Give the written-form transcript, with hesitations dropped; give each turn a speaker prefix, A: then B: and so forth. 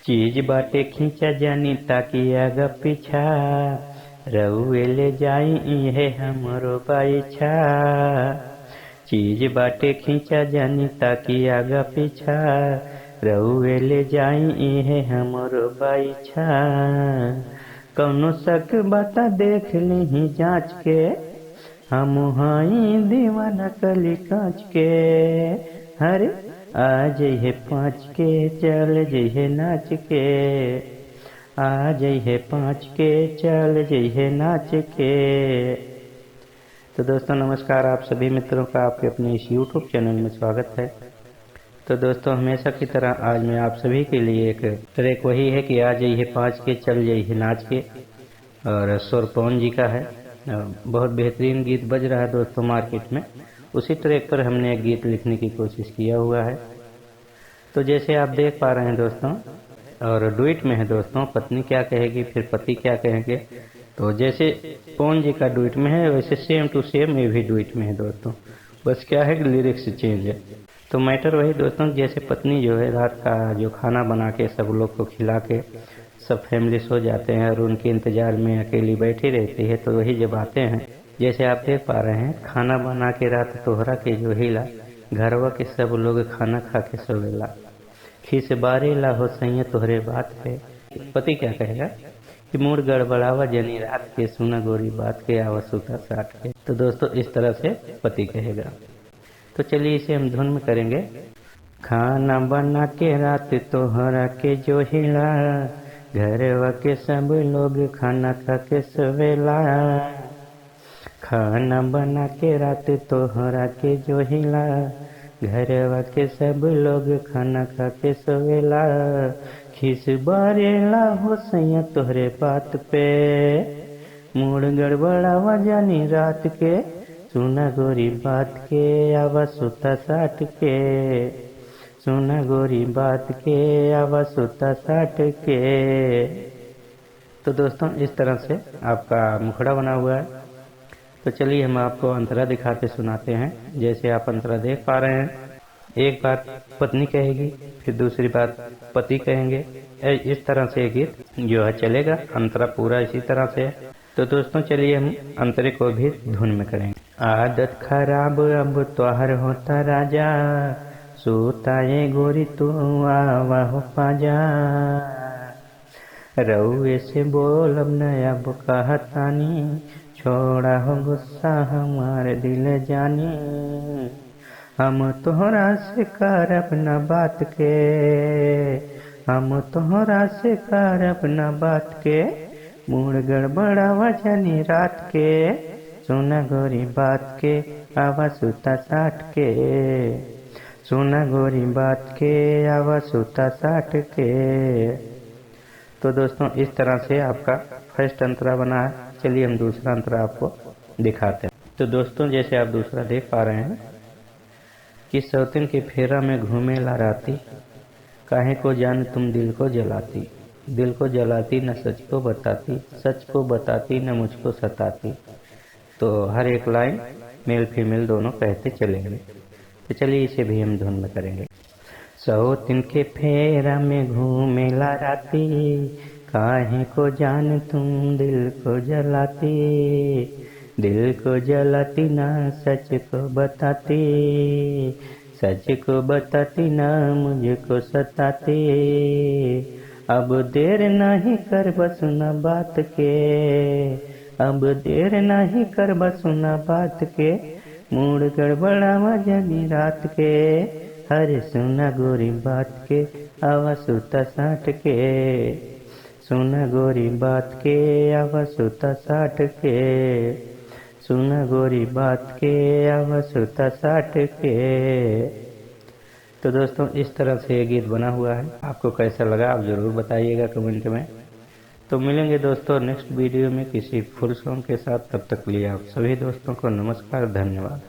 A: चीज बाटे खींचा जानी ताकि आगा पीछा, रउए ले जाई इहे हमरो बाइछा। चीज बाटे खींचा जानी ताकि आगा पीछा, रउए ले जाई इहे हमरो बाइछा। कौनो शक बाता देख लीही जांच के, हम हाई दीवाना कली कांच के। हरे आ जइहे पाँच के, चल जइहे नाच के। आ जइहे पाँच के, चल जइहे नाच के। तो दोस्तों नमस्कार, आप सभी मित्रों का आपके अपने इस YouTube चैनल में स्वागत है। तो दोस्तों हमेशा की तरह आज मैं आप सभी के लिए एक ट्रैक वही है कि आ जइहे पाँच के, चल जइहे नाच के, और सुर पवन जी का है। बहुत बेहतरीन गीत बज रहा है दोस्तों मार्केट में। उसी ट्रैक पर हमने एक गीत लिखने की कोशिश किया हुआ है। तो जैसे आप देख पा रहे हैं दोस्तों, और डुइट में है दोस्तों, पत्नी क्या कहेगी फिर पति क्या कहेंगे। तो जैसे पवन जी का डुइट में है वैसे सेम टू सेम ये भी डुइट में है दोस्तों, बस क्या है कि लिरिक्स चेंज है। तो मैटर वही दोस्तों, जैसे पत्नी जो है रात का जो खाना बना के सब लोग को खिला के सब फैमिली सो जाते हैं और उनके इंतजार में अकेली बैठी रहती है। तो वही जब आते हैं, जैसे आप देख पा रहे हैं, खाना बना के रात तोहरा के जो हिला, घरवा के सब लोग खाना खा के सोवेला, खीस बारेला हो सैया तोहरे बात पे। पति क्या कहेगा कि मूड गड़बड़ावा जनी रात के, सुना गोरी बात के, आवा सुता साट के। तो दोस्तों इस तरह से पति कहेगा। तो चलिए इसे हम धुन में करेंगे। खाना बना के रात तोहरा के जो हिला, घरवा के सब लोग खाना खा के सोवेला। खाना बना के रात तोहरा के जो हिला, घरवा के सब लोग खाना खा के सोवेला। खिस बारेला हो सैया तोहरे बात पे, मूड गड़बड़ावा जानी रात के, सुना गोरी बात के, आवा सुता साट के। सुना गोरी बात के, आवा सुता साट के। तो दोस्तों इस तरह से आपका मुखड़ा बना हुआ है। तो चलिए हम आपको अंतरा दिखाते सुनाते हैं। जैसे आप अंतरा देख पा रहे हैं, एक बार पत्नी कहेगी, फिर दूसरी बार पति कहेंगे। इस तरह से गीत जो है चलेगा, अंतरा पूरा इसी तरह से है। तो दोस्तों चलिए हम अंतरे को भी धुन में करेंगे। आदत खराब अब तोहर होता राजा, सोता ये गोरी तू आवा हो पाजा। रउए से बोलब न अब कहतानी, छोड़ा हो गुस्सा हमारे दिल जानी। हम तोहरा से करब न बात के, हम तोहरा से करब न बात के, मूड गड़बड़ावा जानी रात के, सुना गोरी बात के, आवा सुता साट के। सुना गोरी बात के, आवा सुता साट के। तो दोस्तों इस तरह से आपका फर्स्ट अंतरा बना है। चलिए हम दूसरा अंतरा आपको दिखाते हैं। तो दोस्तों जैसे आप दूसरा देख पा रहे हैं कि सौतन के फेरा में घूमे ला राती, काहे को जान तुम दिल को जलाती। दिल को जलाती न सच को बताती, सच को बताती न मुझको सताती। तो हर एक लाइन मेल फीमेल दोनों कहते चलेंगे। तो चलिए इसे भी हम धुन में करेंगे। सौतन के फेरा में घूमे ला राती, काहे को जान तुम दिल को जलाती। दिल को जलाती ना सच को बताती, सच को बताती ना मुझको सताती। अब देर नहीं कर बसुना बात के, अब देर नहीं कर बसुना बात के, मूड गड़बड़ावा जानी रात के। हरे सुना गोरी बात के, आवा सुता साट के। सुना गोरी बात के, आवा सुता साट के। सुना गोरी बात के, आवा सुता साट के। तो दोस्तों इस तरह से ये गीत बना हुआ है। आपको कैसा लगा आप ज़रूर बताइएगा कमेंट में। तो मिलेंगे दोस्तों नेक्स्ट वीडियो में किसी फुल सॉन्ग के साथ। तब तक लिए आप सभी दोस्तों को नमस्कार, धन्यवाद।